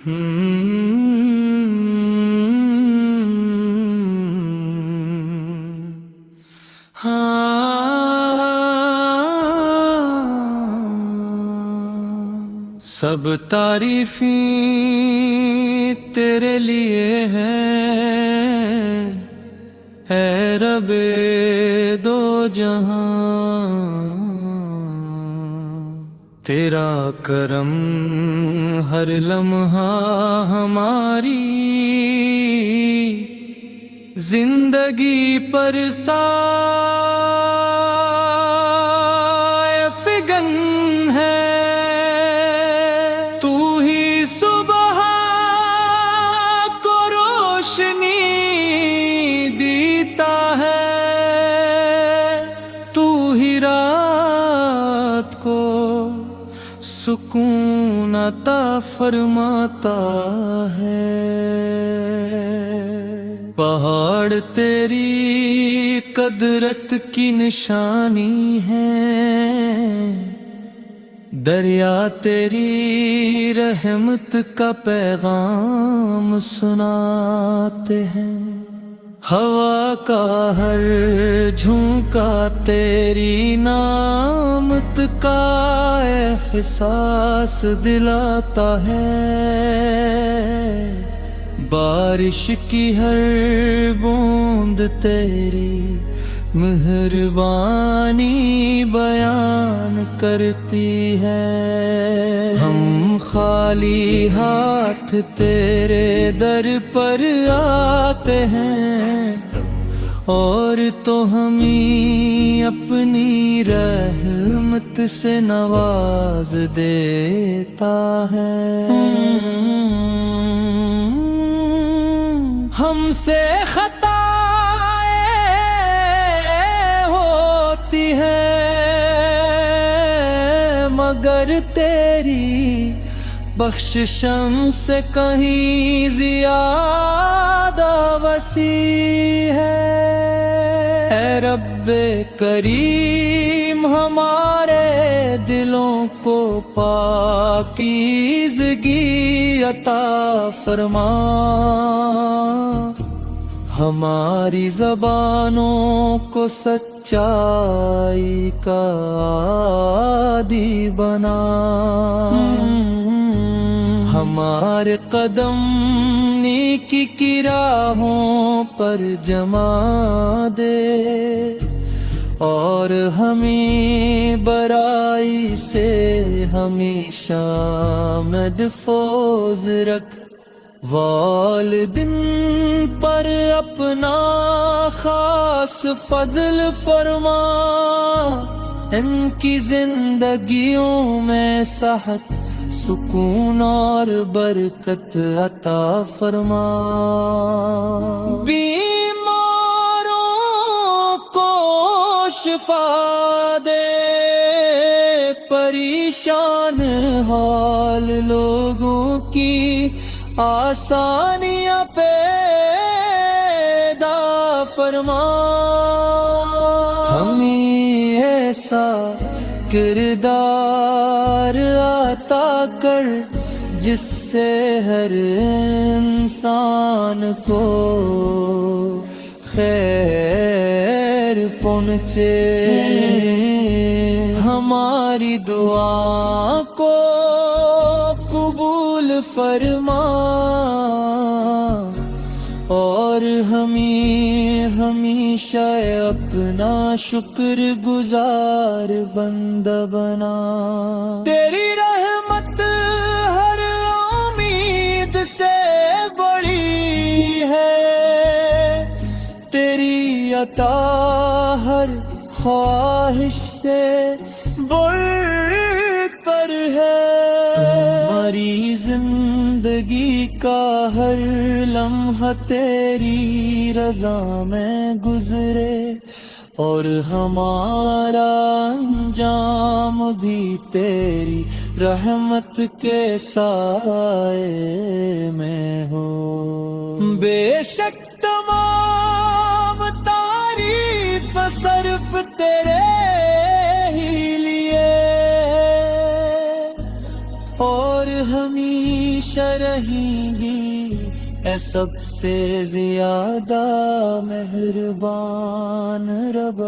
سب تعریفیں تیرے لیے ہیں، اے رب دو جہاں، تیرا کرم ہر لمحہ ہماری زندگی پر سایہ فگن ہے۔ تو ہی صبح کو روشنی دیتا ہے، تو ہی رات کو سکون عطا فرماتا ہے۔ پہاڑ تیری قدرت کی نشانی ہے، دریا تیری رحمت کا پیغام سناتے ہیں، ہوا کا ہر جھونکا تیری نعمت کا احساس دلاتا ہے۔ بارش کی ہر بوند تیری مہربانی بیان کرتی ہے۔ ہم خالی ہاتھ تیرے در پر آتے ہیں، اور تو ہمیں اپنی رحمت سے نواز دیتا ہے۔ ہم سے خطائیں ہوتی ہیں، مگر تیری بخشش ہم سے کہیں زیادہ وسیع ہے۔ اے رب کریم ہمارے دلوں کو پاکیزگی عطا فرما، ہماری زبانوں کو سچائی کا عادی بنا، ہمارے قدم نیکی کی راہوں پر جما دے، اور ہمیں برائی سے ہمیشہ محفوظ رکھ۔ والدین پر اپنا خاص فضل فرما، ان کی زندگیوں میں صحت، سکون اور برکت عطا فرما۔ بیماروں کو شفا دے، پریشان حال لوگوں کی آسانیاں پیدا فرما۔ ہمیں ایسا کردار عطا کر جس سے ہر انسان کو خیر پہنچے۔ ہماری دعا کو قبول فرما، اور ہمیں ہمیشہ اپنا شکر گزار بندہ بنا۔ تیری رحمت ہر امید سے بڑی ہے، تیری عطا ہر خواہش سے بڑھ کر ہے۔ ہماری زندگی کا ہر لمحہ تیری رضا میں گزرے، اور ہمارا انجام بھی تیری رحمت کے سائے میں ہو۔ بے شک تمام تعریف صرف تیرے ہی لیے، اور ہمیشہ ہمیشہ رہیں گی، اے سب سے زیادہ مہربان رب۔